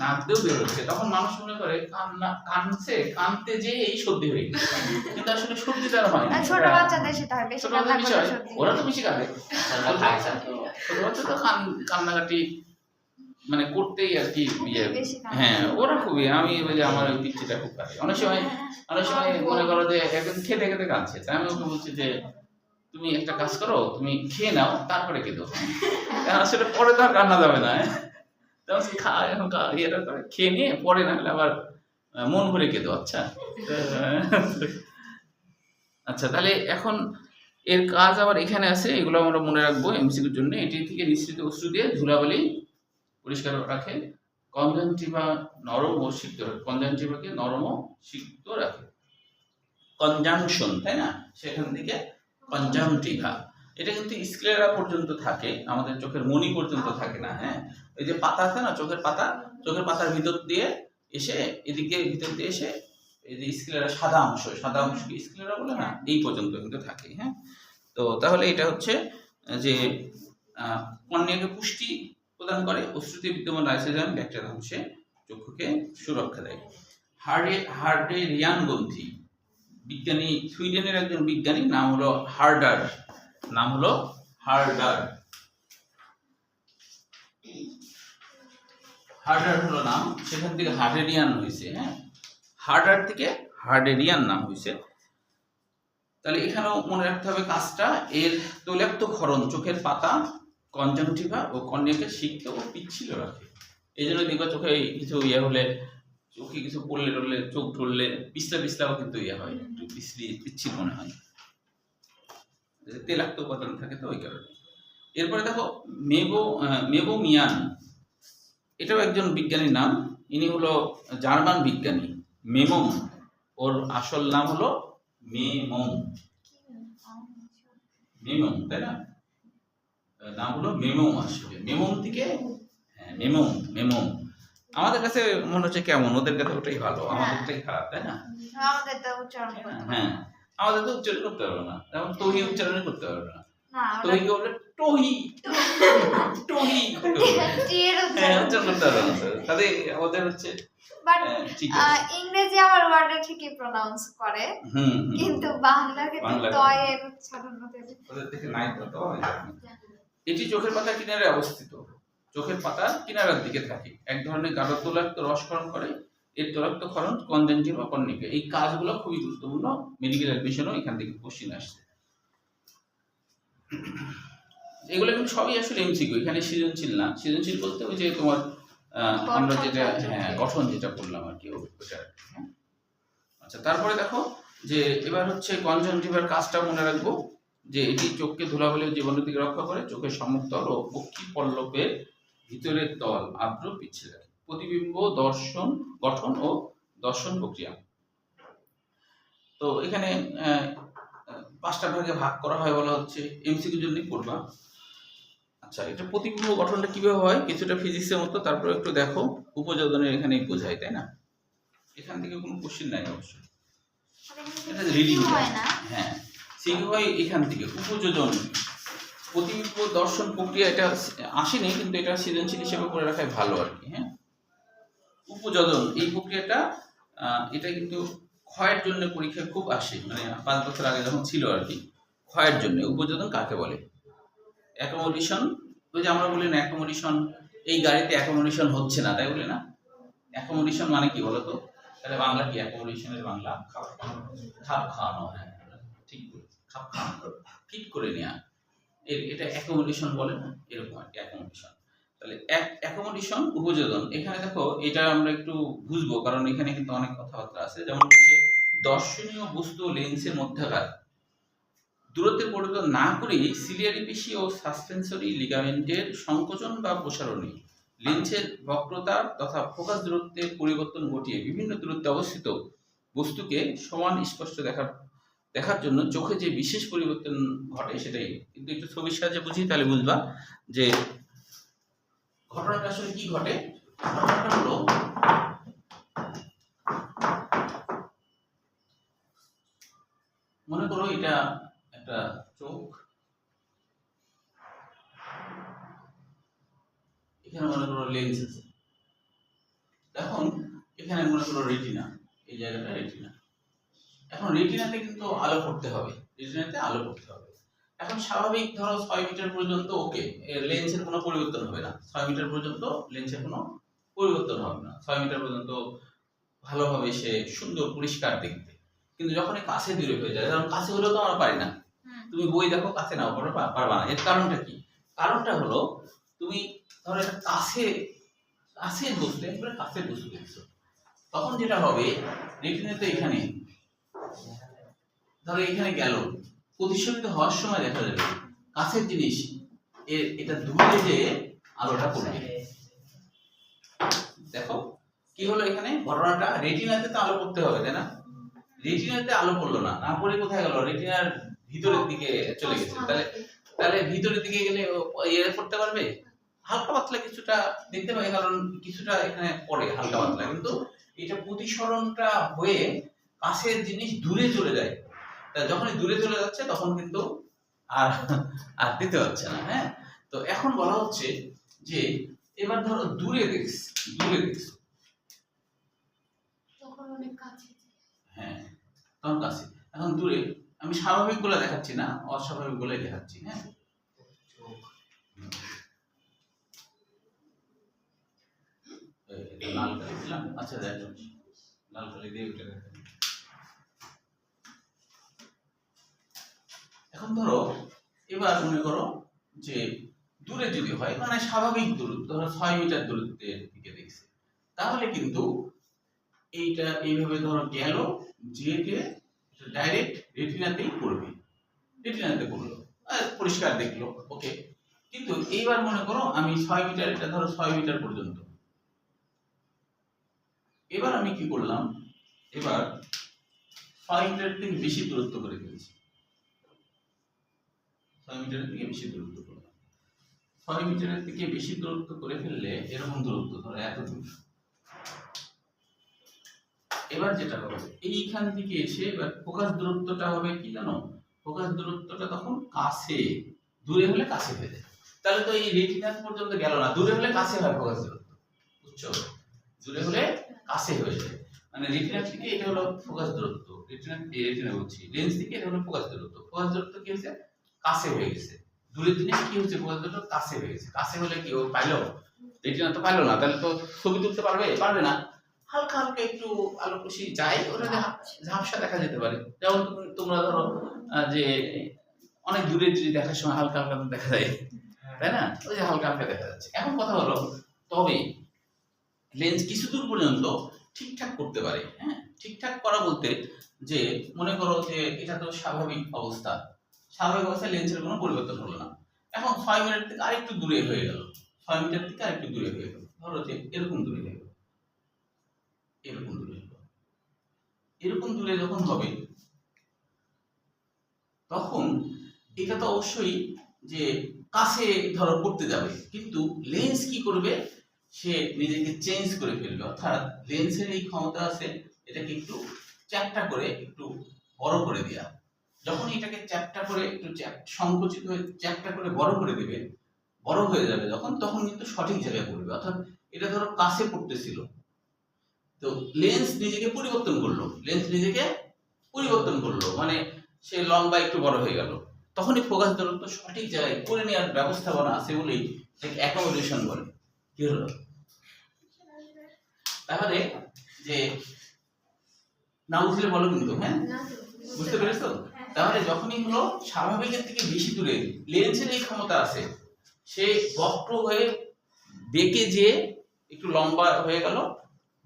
নাক দিয়েও বের হচ্ছে, তখন মানুষ মনে করে কানতে যে এই সর্দি হয়ে গেছে, কিন্তু আসলে সর্দিটা হয় না। আর ছোট বাচ্চাদের সেটা হয়, বেশি ছোট কান্না বাচ্চাদের করলে বিষয়, সর্দি ওরা হয়। তো বেশি কাঁদে, ছোট বাচ্চা তো কান্নাকাটি মানে করতেই আর কি ইয়ে। বেশি কান্না। হ্যাঁ ওরা খুবই, আমি ওই যে আমার ওই পিচ্ছিটা খুব কাঁদে অনেক সময় মনে করো যে একদিন খেতে খেতে কাঁদছে, তাই আমি ওকে বলছি যে তুমি একটা কাজ করো, তুমি খেয়ে নাও তারপরে কেঁদো, আসলে পরে তো আর কান্না যাবে না, ইয়েটা করে খেয়ে নিয়ে পরে না হলে আবার মন ভরে কেঁদো। আচ্ছা আচ্ছা, তাহলে এখন এর কাজ আবার এখানে আছে, এগুলো আমরা মনে রাখবো এমসিকিউর জন্য। এটি থেকে নিঃসৃত অশ্রু দিয়ে ধুলাবালি পরিষ্কার রাখে, কনজাংটিভা নরম ও সিক্ত রাখে, কনজাংটিভাকে নরম ও সিক্ত রাখে। কনজাংশন, তাই না, সেখান থেকে কনজাংটিভা, এটা কিন্তু স্ক্লেরা পর্যন্ত থাকে, আমাদের চোখের মণি পর্যন্ত থাকে না। হ্যাঁ, এই যে পাতা আছে না, চোখের পাতার ভিতর দিয়ে এসে এদিকে ভিতর দিয়ে এসে এই যে স্ক্লেরা সাদা অংশকে স্ক্লেরা বলে না, এই পর্যন্ত কিন্তু থাকে। হ্যাঁ, তো তাহলে এটা হচ্ছে যে কর্নিয়াকে পুষ্টি প্রদান করে, অশ্রুতে বিদ্যমান লাইসোজাইম ব্যাকটেরিয়া ধ্বংসে চক্ষুকে সুরক্ষা দেয়। হার্ডেরিয়ান গ্রন্থি, বিজ্ঞানী সুইডেনের একজন বিজ্ঞানী, নাম হলো হার্ডার হলো নাম, সেখান থেকে হার্ডেরিয়ান হয়েছে। হ্যাঁ, হার্ডার থেকে হার্ডেরিয়ান নাম হয়েছে। তাহলে এখানেও মনে রাখতে হবে কাজটা, এর তৈলাক্ত ক্ষরণ চোখের পাতা, কনজাংটিভা ও কর্নিয়াকে সিক্ত ও পিচ্ছিল রাখে। এই জন্য দেখবা চোখে কিছু ইয়ে হলে, চোখে কিছু পড়লে টরলে, চোখ ঢুললে পিছলাও কিন্তু ইয়ে হয়, একটু পিচ্ছিল মনে হয়, তেলাক্ত উপাদান থাকে তো ওই কারণে। এরপরে দেখো মেবোমিয়ান, এটাও একজন বিজ্ঞানীর নাম, ইনি হলো জার্মান বিজ্ঞানী। মেমম, ওর আসল নাম হলো মেমম, তাই না, নাম হলো মেমম। আসলে মেমম থেকে, হ্যাঁ মেমম আমাদের কাছে মনে হচ্ছে কেমন, ওদের কাছে ওটাই ভালো, আমাদেরটাই খারাপ, তাই না। আমাদের তো উচ্চারণ করতে হবে। হ্যাঁ, আমাদের তো উচ্চারণ করতে পারবো না, যেমন তহি উচ্চারণ করতে পারবে না, না তহি কে বলে টহি, হ্যাঁ উচ্চারণ করতে পারবে না, তাহলে আমাদের হচ্ছে বাট ঠিক আছে। ইংরেজি আমার ওয়ার্ডটা ঠিকই প্রনাউন্স করে, কিন্তু বাংলা কিন্তু তয়ের উচ্চারণ হতে ওদের দেখে নাই তো। এটি চোখের পাতার কিনারে অবস্থিত, চোখের পাতার কিনারার দিকে থাকে, এক ধরনের গাঢ় তৈলাক্ত রসক্ষরণ করে, এর তৈলাক্ত ক্ষরণ কনজাংটিভা কর্নিকা। এই কাজগুলো খুবই গুরুত্বপূর্ণ, মেডিকেল অ্যাডমিশনও এখান থেকে কোশ্চেন আসছে। এগুলো কিন্তু সবই আসলে এমসিকিউ, এখানে সৃজনশীল না। সৃজনশীল বলতে ওই যে তোমার আমরা যেটা গঠন যেটা বললাম আর কি, ওটা। আচ্ছা, তারপরে দেখো যে এবার হচ্ছে কনজাংটিভার কাজটা মনে রাখবো, যে এটি চোখকে ধুলাবালি ও জীবাণু থেকে রক্ষা করে, চোখের সম্মুখতল ও পক্ষী পল্লবের ভিতরের তল আর্দ্র পিচ্ছিল রাখে, প্রতিবিম্ব গঠন ও দর্শন প্রক্রিয়া। তো এখানে 5টা ভাগে ভাগ করা হয়, বলা হচ্ছে এমসিকিউর জন্য পড়বা। আচ্ছা, এটা প্রতিবিম্ব গঠনটা কিভাবে হয়, কিছুটা ফিজিক্সের মতো, তারপরে একটু দেখো উপযোজনের এখানেই বোঝায়, তাই না, এখান থেকে কোনো কোশ্চেন নাই অবশ্যই, এটা রিডিং হয় না। হ্যাঁ, সিকিউ হয় এখান থেকে, উপযোজন প্রতিবিম্ব দর্শন প্রক্রিয়া, এটা আসেনি কিন্তু এটা সৃজনশীল হিসেবে করে রাখাই ভালো আর কি। হ্যাঁ, উপযোজন এই প্রক্রিয়াটা, এটা কিন্তু ক্ষয়ের জন্য পরীক্ষায় খুব আসে, মানে 5 বছর আগে যখন ছিল আর কি, ক্ষয়ের জন্য উপযোজন কাকে বলে। অ্যাকোমোডেশন, ওই যে আমরা বলি না অ্যাকোমোডেশন, এই গাড়িতে অ্যাকোমোডেশন হচ্ছে না, তাই বলি না। অ্যাকোমোডেশন মানে কি বলতো, তাহলে বাংলা কি অ্যাকোমোডেশনের বাংলা? খাপ খাওয়ানো। হ্যাঁ ঠিক, খাপ খাওয়ানো, ফিট করে নেওয়া, এটা অ্যাকোমোডেশন বলে না, এরকম আর কি অ্যাকোমোডেশন। তাহলে অ্যাকোমোডেশন উপযোজন, এখানে দেখো এটা আমরা একটু বুঝবো, কারণ এখানে কিন্তু অনেক কথাবার্তা আছে। যেমন হচ্ছে দর্শনীয় বস্তু ও লেন্সের মধ্যকার দূরত্বের পরিবর্তন না করেই সিলিয়ারি পেশি ও সাসপেন্সরি লিগামেন্টের সংকোচন বা প্রসারণে লেন্সের বক্রতা তথা ফোকাস দূরত্বের পরিবর্তন ঘটিয়ে বিভিন্ন দূরত্বে অবস্থিত বস্তুকে সমান স্পষ্ট দেখার জন্য চোখে যে বিশেষ পরিবর্তন ঘটে সেটাই। কিন্তু একটু ছবির সাহায্যে বুঝি, তাহলে বুঝবা যে ঘটনাটা আসলে কি ঘটে। ঘটনাটা হলো এটা একটা চোখ, এখানে মনে করো লেন্স আছে, এখন এখানে মনে করো রেটিনা, এই জায়গাটা রেটিনা। এখন রেটিনাতে কিন্তু আলো পড়তে হবে, রেটিনাতে আলো পড়তে হবে। এখন স্বাভাবিক ধরো 6 মিটার পর্যন্ত ওকে, লেন্সের কোনো পরিবর্তন হবে না, 6 মিটার পর্যন্ত লেন্সের কোনো পরিবর্তন হবে না, 6 মিটার পর্যন্ত ভালোভাবে সে সুন্দর পরিষ্কার দেখতে। কিন্তু যখন কাছে দূরে হয়ে যায়, কারণ কাছে হলেও তো আমরা পারি না, তুমি বই দেখো কাছে নাও পারবা না। এর কারণটা কি? কারণটা হলো তুমি ধরো একটা কাছের বস্তু, একবারে কাছের বস্তু দেখছো, তখন যেটা হবে রেটিনাতে এখানে ধরো এখানে গেল, প্রতিসবিত হওয়ার সময় দেখা যাবে কাছের জিনিস এটা দূরে যে আলোটা পড়বে। দেখো কি হলো এখানে ঘটনাটা, রেটিনাতে তো আলো পড়তে হবে তাই না, রেটিনাতে আলো পড়লো না, না পড়ে কোথায় গেল, রেটিনার ভিতরের দিকে চলে গেছে। তাহলে ভিতরের দিকে গেলে ইয়ে পড়তে পারবে, হালকা পাতলা কিছুটা দেখতে পাবে, কারণ কিছুটা এখানে পড়ে হালকা পাতলা, কিন্তু এটা প্রতিসরণটা হয়ে কাছের জিনিস দূরে চলে যায়। তা যখনই দূরে চলে যাচ্ছে তখন কিন্তু আর দিতে হচ্ছে না। হ্যাঁ, তো এখন বলা হচ্ছে যে এবার ধরো দূরে দেখছো, হ্যাঁ তখন কাছে, এখন দূরে আমি স্বাভাবিক গুলো দেখাচ্ছি না, অস্বাভাবিক গুলোই দেখাচ্ছি। হ্যাঁ, লাল কালি দিলাম, আচ্ছা দেখো লাল কালি দিয়ে ওটা দেখেন। এখন ধরো এবার মনে করো যে দূরে যদি হয়, মানে স্বাভাবিক দূরত্ব ধরো 6 মিটার দূরত্বের দিকে দেখছে, তাহলে কিন্তু এইটা এইভাবে ধরো গেল, যেতে ডাইরেক্ট রেটিনাতেই পড়বে, রেটিনাতে পড়লো, পরিষ্কার দেখলো, ওকে। কিন্তু এইবার মনে করো আমি 6 মিটার, এটা ধরো 6 মিটার পর্যন্ত, এবার আমি কি করলাম, এবার 6 মিটার থেকে বেশি দূরত্ব করে ফেলেছি, 6 মিটারের থেকে বেশি দূরত্ব করলাম। 6 মিটারের থেকে বেশি দূরত্ব করে ফেললে এরকম দূরত্ব ধরো এত দূর, এবার যেটা হবে এইখান থেকে এসে এবার ফোকাস দূরত্বটা হবে কি জানো, ফোকাস দূরত্বটা তখন কাছে, দূরে হলে কাছে হয়ে যায়। তাহলে তো এই রেটিনা পর্যন্ত গেল না, দূরে হলে কাছে হয় ফোকাস দূরত্ব, বুঝছো, দূরে হলে কাছে হয়ে যায়। মানে রেটিনা থেকে এটা হলো ফোকাস দূরত্ব, রেটিনা বলছি, লেন্স থেকে এটা হলো ফোকাস দূরত্ব, ফোকাস দূরত্ব কি হয়েছে, কাছে হয়ে গেছে। দূরের জিনিস কি হচ্ছে, ফোকাস দূরত্ব কাছে হয়ে গেছে। কাছে হলে কি ও পাইলো, রেটিনা তো পাইলো না, তাহলে তো ছবি তুলতে পারবে না। হালকা হালকা একটু আলো খুশি যায়, ওটাতে ঝাপসা দেখা যেতে পারে। যেমন তোমরা ধরো যে অনেক দূরে যদি দেখার সময় হালকা হালকা দেখা যায়, তাই না, ওই যে হালকা হালকা দেখা যাচ্ছে। এখন কথা হলো, তবে লেন্স কিছু দূর পর্যন্ত ঠিকঠাক করতে পারে। হ্যাঁ, ঠিকঠাক করা বলতে যে মনে করো যে এটা তো স্বাভাবিক অবস্থা, স্বাভাবিক অবস্থায় লেন্সের কোনো পরিবর্তন হলো না। এখন 6 মিটার থেকে আরেকটু দূরে হয়ে গেল, 6 মিটার থেকে আরেকটু দূরে হয়ে গেল, ধরো যে এরকম দূরে হয়ে গেল, এরকম দূরে হলো, এরকম দূরে যখন হবে তখন এটা তো অবশ্যই যে কাছে ধরো পড়তে যাবে, কিন্তু লেন্স কি করবে, সে নিজেকে চেঞ্জ করে ফেলবে। অর্থাৎ লেন্সের এই ক্ষমতা আছে এটাকে একটু চ্যাপ্টা করে একটু বড় করে দেয়া। যখন এটাকে চ্যাপ্টা করে একটু সংকুচিত হয়ে চ্যাপ্টা করে বড় করে দেবে, বড় হয়ে যাবে তখন কিন্তু সঠিক জায়গায় পড়বে। অর্থাৎ এটা ধরো কাছে পড়তেছিল, তো লেন্স নিজেকে পরিবর্তন করলো, মানে সে লম্বা একটু বড় হয়ে গেল, তখনই ফোকাস দূরত্ব সঠিক জায়গায় করে নেওয়ার ব্যবস্থাপনা আছে বলেই এটাকে অ্যাকোমোডেশন বলে। কি হলো তাহলে, যে না বুঝলে বলো কিন্তু, হ্যাঁ বুঝতে পেরেছো? তাহলে যখনই হলো স্বাভাবিকের থেকে বেশি দূরে, লেন্সের এই ক্ষমতা আছে, সে বক্র হয়ে বেঁকে যে একটু লম্বা হয়ে গেল,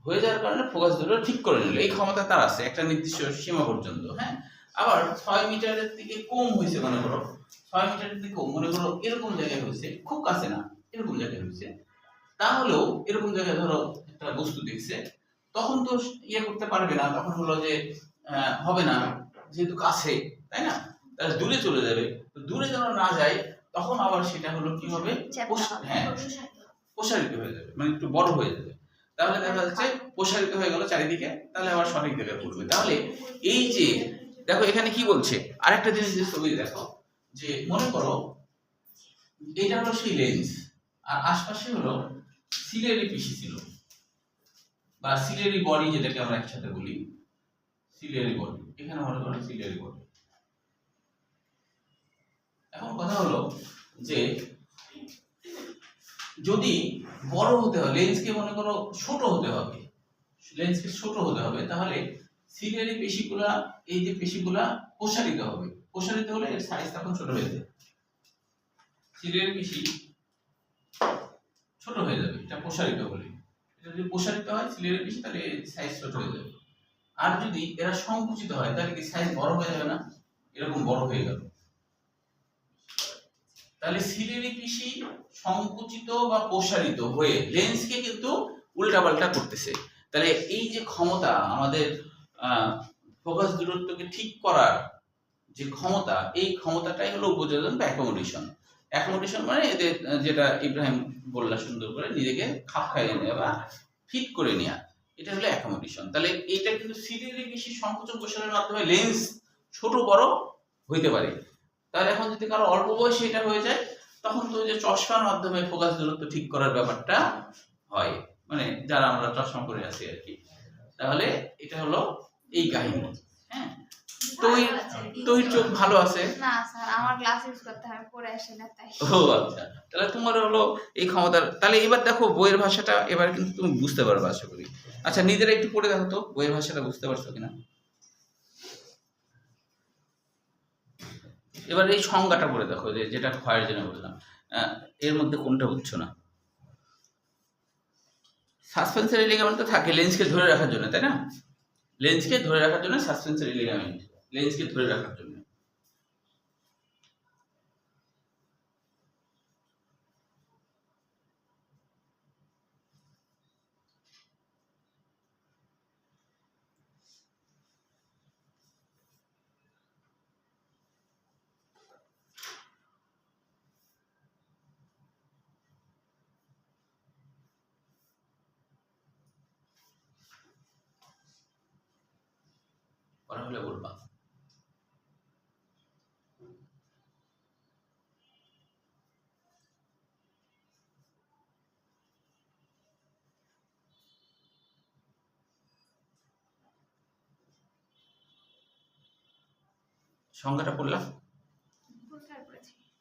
হয়ে যাওয়ার কারণে ফোকাস দূরত্ব ঠিক করে নিল, এই ক্ষমতা তার আছে একটা নির্দিষ্ট সীমা পর্যন্ত। হ্যাঁ, আবার 6 মিটারের থেকে কম হয়েছে, মনে করো 6 মিটারের থেকে কম, মনে করো এরকম জায়গায় হয়েছে, খুব কাছে না, এরকম জায়গায় হয়েছে, তাহলেও এরকম জায়গায় ধরো একটা বস্তু দেখছে, তখন তো ইয়ে করতে পারবে না, তখন হলো যে হবে না, যেহেতু কাছে, তাই না, তাহলে দূরে চলে যাবে। তো দূরে যেন না যায়, তখন আবার সেটা হলো কি হবে, হ্যাঁ প্রসারিত হয়ে যাবে, মানে একটু বড় হয়ে যাবে। তাহলে দেখা যাচ্ছে প্রসারিত হয়ে গেল চারিদিকে, তাহলে আবার সঠিক জায়গায় পড়বে। তাহলে এই যে দেখো এখানে কি বলছে, আরেকটা জিনিস যে ছবি দেখো, যে মনে করো এটা হলো সেই লেন্স, আর আশপাশে হলো সিলিয়ারি পেশি ছিল, বা সিলিয়ারি বডি যেটাকে আমরা একসাথে বলি, সিলিয়ারি বডি। এখানে মনে করো সিলিয়ারি বডি। এখন কথা হলো যে যদি বড় হতে হয়, লেন্সকে মনে করো ছোট হতে হবে, লেন্সকে ছোট হতে হবে, তাহলে সিলিয়ারি পেশিগুলা, এই যে পেশিগুলা প্রসারিত হবে, প্রসারিত হলে এর সাইজ তখন ছোট হয়ে যাবে। সিলিয়ারি পেশি ছোট হয়ে যাবে, এটা প্রসারিত হলে। এটা যদি প্রসারিত হয় সিলিয়ারি পেশি, তাহলে সাইজ ছোট হয়ে যাবে। আর যদি এরা সংকুচিত হয়, তাহলে কি সাইজ বড় হয়ে যাবে না? এরকম বড় হয়ে গেল। তাহলে সিলিয়ারি পেশি সংকুচিত বা প্রসারিত হয়ে লেন্সকে কিন্তু উল্টাপাল্টা করতেছে। তাহলে এই যে ক্ষমতা আমাদের ফোকাস দূরত্বকে ঠিক করার যে ক্ষমতা, এই ক্ষমতাটাই হলো উপযোজন বা অ্যাকোমোডেশন। অ্যাকোমোডেশন মানে এদের যেটা ইব্রাহিম বললা সুন্দর করে, নিজেকে খাপ খাইয়ে নেওয়া বা ফিট করে নেওয়া, এটা হলো অ্যাকোমোডেশন। তাহলে এইটা কিন্তু সিলিয়ারি পেশি সংকোচন প্রসারণের মাধ্যমে লেন্স ছোট বড় হইতে পারে। তাহলে এখন যদি কারো অল্প বয়সে এটা হয়ে যায়, তখন তো যে চশমার মাধ্যমে ফোকাস দূরত্ব ঠিক করার ব্যাপারটা হয়, মানে যারা আমরা চশমা পরে আছি আর কি। তাহলে এটা হলো এই কাহিনী। হ্যাঁ, তো চোখ ভালো আছে না স্যার, আমার গ্লাস ইউজ করতে হয়, পরে আসে না তাই। ও আচ্ছা, তাহলে তোমার হলো এই ক্ষমতা। তাহলে এবার দেখো বইয়ের ভাষাটা এবার কিন্তু তুমি বুঝতে পারবে আশা করি। আচ্ছা, নিজেরা একটু পড়ে দেখো তো বইয়ের ভাষাটা বুঝতে পারছো কিনা। এবার এই সংজ্ঞাটা পড়ে দেখো, যে যেটা ক্ষয়ের জন্য বললাম, এর মধ্যে কোনটা বুঝছো না? সাসপেন্সরি লিগামেন্ট তো থাকে লেন্সকে ধরে রাখার জন্য, তাই না? লেন্সকে ধরে রাখার জন্য সাসপেন্সরি লিগামেন্ট, লেন্সকে ধরে রাখার জন্য। পড়া হলে বলবা। সংজ্ঞাটা পড়লাম।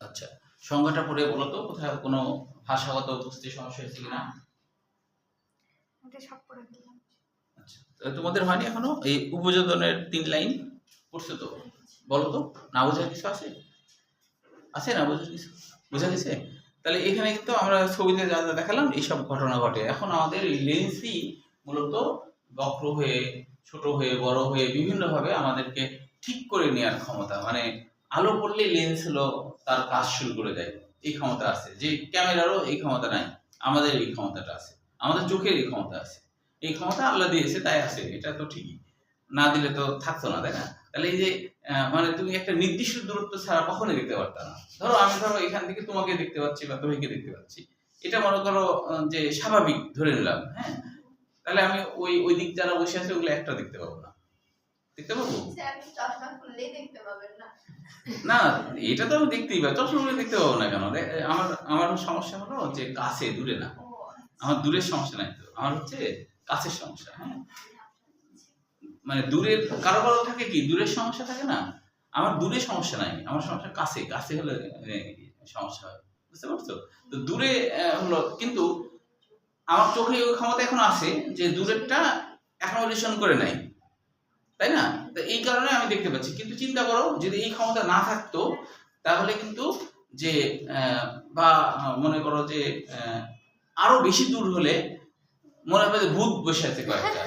আচ্ছা, সংজ্ঞাটা পড়ে বলো তো কোথায় কোনো ভাষাগত বুঝতে সমস্যা হয়েছে কিনা। এটা সব পড়ে দিলাম। আচ্ছা, তোমাদের হয়নি এখনো? এই উপযোজনের 3 লাইন পড়ছো তো? বলো তো, না বোঝার কিছু আছে? আছে না বোঝার কিছু? বোঝা গেছে? তাহলে এখানে কিন্তু আমরা ছবিতে যা যা দেখালাম এইসব ঘটনা ঘটে। এখন আমাদের এই লেন্সই মূলত বক্র হয়ে, ছোট হয়ে, বড় হয়ে বিভিন্নভাবে আমাদেরকে ঠিক করে নেওয়ার ক্ষমতা, মানে আলো পড়লে লেন্স হলো তার কাজ শুরু করে দেয়, এই ক্ষমতা আছে। যে ক্যামেরারও এই ক্ষমতা নাই, আমাদের এই ক্ষমতাটা আছে, আমাদের চোখের এই ক্ষমতা আছে। এই ক্ষমতা আল্লাহ দিয়েছে তাই আছে, এটা তো ঠিকই, না দিলে তো থাকতো না, তাই না? তাহলে এই যে মানে তুমি একটা নির্দিষ্ট দূরত্ব ছাড়া কখনোই দেখতে পারতা না। ধরো এখান থেকে তোমাকে দেখতে পাচ্ছি বা তোমাকে দেখতে পাচ্ছি, এটা মনে করো যে স্বাভাবিক ধরে নিলাম, হ্যাঁ? তাহলে আমি ওই দিক যারা বসে আছে ওগুলো একটা দেখতে পাবো না, দেখতে পাবো চশমা খুললেই দেখতে পাবেন না। না, এটা তো আমি দেখতেই পাই, চশমা দেখতে পাবো না কেন? আমার সমস্যা হলো যে কাছে, দূরে না। আমার দূরের সমস্যা নাই তো, আমার হচ্ছে কাছের সমস্যা। হ্যাঁ, মানে দূরের কারো থাকে কি দূরের সমস্যা থাকে না, আমার দূরে সমস্যা নাই, আমার সমস্যা কাছে, কাছে হলে সমস্যা হয়, বুঝতে পারছো? তো দূরে হলো, কিন্তু আমার চোখে ওই ক্ষমতা এখন আছে যে দূরেরটা অ্যাকোমোডেশন করে নাই, তাই না? তো এই কারণে আমি দেখতে পাচ্ছি। কিন্তু চিন্তা করো যদি এই ক্ষমতা না থাকতো, তাহলে কিন্তু যে বা মনে করো যে আরো বেশি দূর হলে মনে হবে যে ভূত বসে আছে কয়েকটা,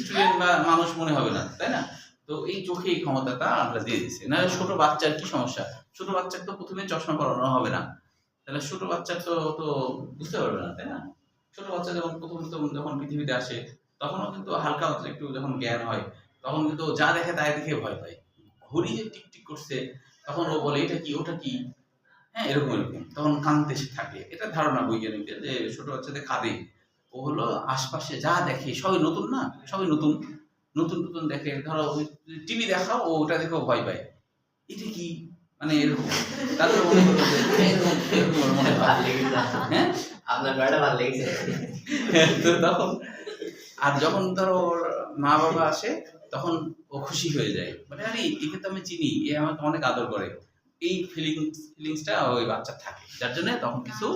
স্টুডেন্ট বা মানুষ মনে হবে না, তাই না? তো এই চোখে এই ক্ষমতাটা আমরা দিয়ে দিচ্ছি। না ছোট বাচ্চার কি সমস্যা? ছোট বাচ্চার তো প্রথমে চশমা পরানো হবে না, তাহলে ছোট বাচ্চার তো বুঝতে পারবে না, তাই না? ছোট বাচ্চা যখন পৃথিবীতে আসে, তখনও কিন্তু হালকা একটু যখন জ্ঞান হয়, তখন কিন্তু যা দেখে তাই দেখে ভয় পায়। ঘড়ি যে টিকটিক করছে, তখন ও বলে এটা কি, ওটা কি, হ্যাঁ, এরকম তখন কাঁদতে থাকে। এটা ধারণা বৈজ্ঞানিকদের যে ছোট বাচ্চাদের কাঁদে, ও হলো আশপাশে যা দেখে সবই নতুন না, সবই নতুন, নতুন নতুন দেখে, ধরো টিভি দেখাও ও ওটা দেখেও ভয় পায়, এটা কি মানে এরকম তাদের মনে হলো যে এরকম এরকম ওর মনে হয়। ভালো লেগেছে হ্যাঁ আপনার গাড়িটা ভালো লেগেছে। তো তখন আর যখন ধরো ওর মা বাবা আসে তখন ও খুশি হয়ে যায়, মানে আরে একে তো আমি চিনি, এ আমাকে অনেক আদর করে, এই ফিলিংসটা ওই বাচ্চার থাকে, যার জন্য তখন কিছু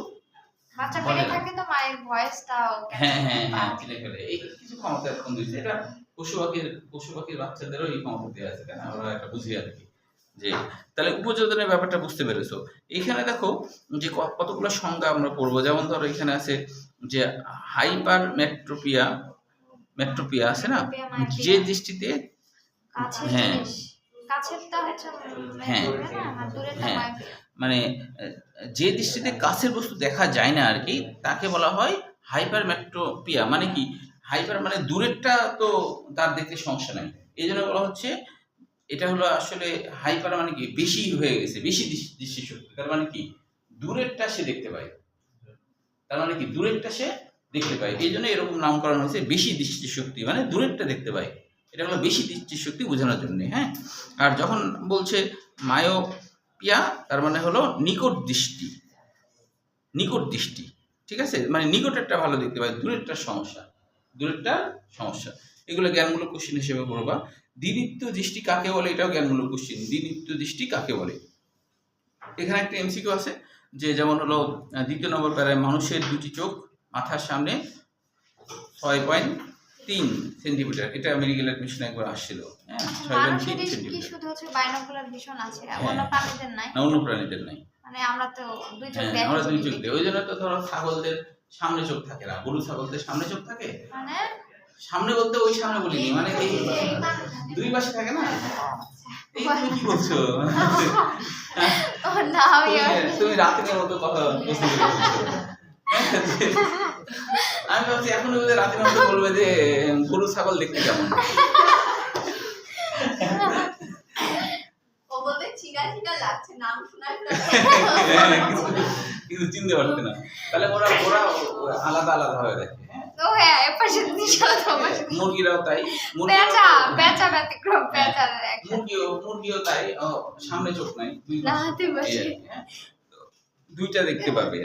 বাচ্চা বলে পেটে না। থাকে তো মায়ের ভয়েসটাও হ্যাঁ হ্যাঁ হ্যাঁ চিনে ফেলে, এই কিছু ক্ষমতা এরকম দিয়েছে। এটা পশু পাখির বাচ্চাদেরও এই ক্ষমতা দেওয়া আছে, তাই না? ওরা এটা বুঝি আর কি। যে তাহলে উপযোজনের ব্যাপারটা বুঝতে পেরেছো। এখানে দেখো যে কতগুলো সংজ্ঞা আমরা পড়বো, যেমন ধরো এখানে আছে যে হাইপার মেট্রোপিয়া আছে না, যে দৃষ্টিতে কাছের হ্যাঁ জিনিস কাছেরটা হচ্ছে হ্যাঁ না আর দূরেরটা হ্যাঁ মায়াবী। মানে যে দৃষ্টিতে কাছের বস্তু দেখা যায় না আর কি, তাকে বলা হয় হাইপার মেট্রোপিয়া। মানে কি হাইপার মানে দূরেরটা তো তার দেখতে সমস্যা নাই, এই জন্য বলা হচ্ছে এটা হলো আসলে হাইপার মানে কি বেশি হয়ে গেছে, বেশি দৃষ্টিশক্তি, তার মানে কি দূরেরটা সে দেখতে পায়, তার মানে কি দূরেরটা সে দেখতে পায়, এই জন্য এরকম নামকরণ হয়েছে বেশি দৃষ্টিশক্তি, মানে দূরেরটা দেখতে পায়, এটা হলো বেশি দৃষ্টিশক্তি বোঝানোর জন্য। হ্যাঁ, আর যখন বলছে মায়োপিয়া তার মানে হলো নিকট দৃষ্টি, ঠিক আছে, মানে নিকটেরটা ভালো দেখতে পায়, দূরেরটার সমস্যা। এগুলো জ্ঞানমূলক কোশ্চেন হিসেবে পড়বা। দ্বিনিত্য দৃষ্টি কাকে বলে, এটাও জ্ঞানমূলক কোশ্চেন, দ্বিনিত্য দৃষ্টি কাকে বলে। এখানে একটা এমসিকিউ আছে যে যেমন হলো 2 নম্বর প্যারায় মানুষের দুটি চোখ মাথার সামনে 6.3 সেন্টিমিটার, এটা মেডিকেল অ্যাডমিশনে একবার আসছিল। হ্যাঁ, 6.3 মানুষের কি সেন্টিমিটার। শুধু হচ্ছে বাইনোকুলার ভিশন আছে, হ্যাঁ। অন্য প্রাণীদের নাই? না, অন্য প্রাণীদের নাই। মানে আমরা তো দুই চোখ হ্যাঁ, দেখি আমরা দুই চোখ দেখি। দিই, ওই জন্য তো ধরো ছাগলদের সামনে চোখ থাকে না, গরু ছাগলদের সামনে চোখ থাকে, মানে সামনে বলতে ওই সামনে বলিনি, মানে এই দুই পাশে থাকে না। এই তুমি কি বলছো? ও না আমি তুমি রাতের মতো কথা বুঝতে পেরেছো। আমি ভাবছি এখন রাতের মতো বলবে যে গরু ছাগল দেখতে কেমন। ও বলতে চিনা চিনা লাগছে, নাম শোনার কিন্তু চিনতে পারছে না, তাহলে ওরা আলাদা আলাদা হয়ে দেখে। ও হ্যাঁ এপাশে দিশা তো পাশে মুরগিরাও তাই, বেচা ব্যতিক্রম বেচা এক মুরগিও তাই, সামনে চোখ নাই, দুই না পাশে। হাতে বসে এই আর কি, হ্যাঁ। দুইটা দেখতে পাবে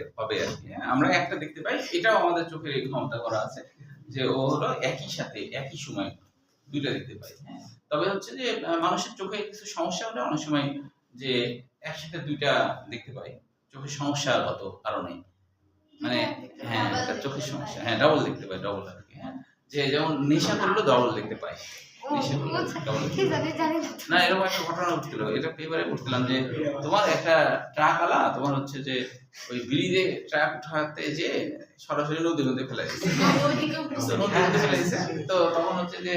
আর কি, হ্যাঁ। আমরা একটা দেখতে পাই, এটাও আমাদের চোখের এই ক্ষমতা করা আছে যে ও হলো একই সাথে একই সময় দুইটা দেখতে পাই। হ্যাঁ, তবে হচ্ছে যে মানুষের চোখে কিছু সমস্যা হলে অনেক সময় যে একসাথে দুইটা দেখতে পাই চোখের সমস্যাগত কারণে, মানে হ্যাঁ এটা চোখের সমস্যা, হ্যাঁ ডাবল দেখতে পাই, ডাবল আর কি। হ্যাঁ, যে যেমন নেশা করলেও ডাবল দেখতে পাই, নেশা করলে ডাবল কি জানি জানি না না। এরকম একটা ঘটনা ঘটছিল, এটা পেপারে পড়ছিলাম যে তোমার একটা ট্রাক আলা তোমার হচ্ছে যে ওই ব্রিজে ট্রাক উঠাতে যে সরাসরি নদীর মধ্যে ফেলে দিয়েছে, নদীর মধ্যে ফেলে দিয়েছে। তো তখন হচ্ছে যে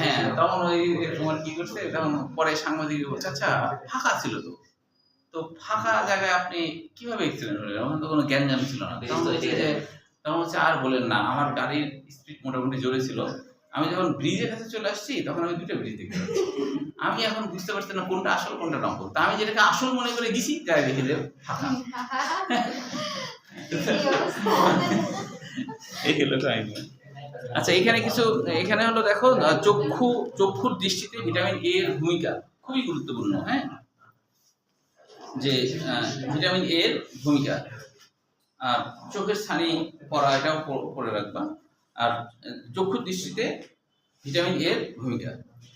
হ্যাঁ তখন ওই তোমার কি করছে, তখন পরে সাংবাদিক বলছে আচ্ছা ফাঁকা ছিল তো ফাঁকা জায়গায় আপনি কিভাবে এক্সিডেন্ট হলেন, ওখানে তো কোনো জ্ঞান ছিল না। তখন হচ্ছে আর বলেন না, আমার গাড়ির স্পিড মোটামুটি জোরে ছিল, আমি যখন ব্রিজের কাছে চলে আসছি তখন আমি দুটো ব্রিজ দেখতে পাচ্ছি, আমি এখন বুঝতে পারছি না কোনটা আসল কোনটা নকল। তা আমি যেটাকে আসল মনে করে গেছি যাই দেখি যে ফাঁকা। এই হলো কাহিনী। আচ্ছা এখানে হলো দেখো চক্ষুর দৃষ্টিতে ভিটামিন এ এর ভূমিকা খুবই গুরুত্বপূর্ণ। হ্যাঁ, যে ভিটামিন এ এর ভূমিকা, আর চোখের ছানি পড়া এটাও পড়ে রাখবা। আর চক্ষুর দৃষ্টিতে ভিটামিন এ এর ভূমিকা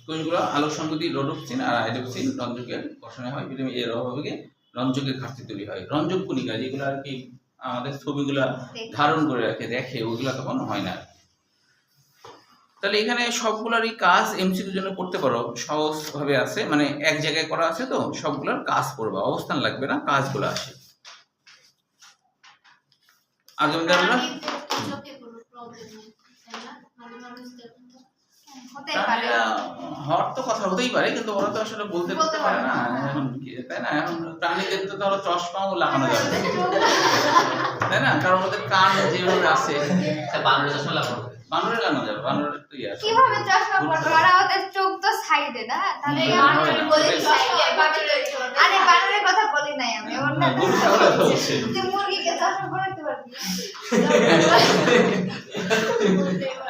কোনগুলো, আলোক সংগতি রোডোপ্সিন আর আইডোপ্সিন রঞ্জকের গঠনে হয়, ভিটামিন এ এর অভাবে রঞ্জকের ঘাটতি তৈরি হয়। রঞ্জক কণিকা যেগুলো আর কি আমাদের ছবিগুলা ধারণ করে দেখে ওইগুলা তখন হয় না। তাহলে এখানে সবগুলোরই কাজ এমসিকিউর জন্য করতে পারো, সহজ ভাবে আছে, মানে এক জায়গায় করা আছে তো সবগুলোর কাজ করবা, অবস্থান লাগবে না, কাজগুলো আসে। আগামীকাল আমরা হতে পারে হওয়ার তো কথা হতেই পারে, কিন্তু ওরা তো আসলে বলতে পারে না এখন, তাই না? এখন প্রাণীদের তো ধরো চশমাও লাগানো যাবে, তাই না? কারণ ওদের কান যেভাবে আছে, বানরের চশমা লাগানো বানরে লাগানো যাবে, বানরের তো ইয়ে আছে। কিভাবে চশমা পড়বে, ওরা ওদের চোখ তো সাইডে না, তাহলে আরে বানরের কথা বলি নাই আমি, ওটা গরু ছাগলের কথা বলছি। তুই মুরগিকে চশমা পরাতে পারবি?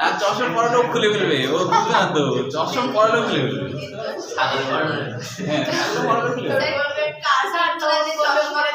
আর চশমা পরাটাও খুলে ফেলবে, ও বুঝবে না তো, চশমা পরাটাও খুলে ফেলবে। সাগর বর্ণ হ্যাঁ, চশমা পরাটাও খুলে ফেলবে। বলবে কাজ আর তো বলবে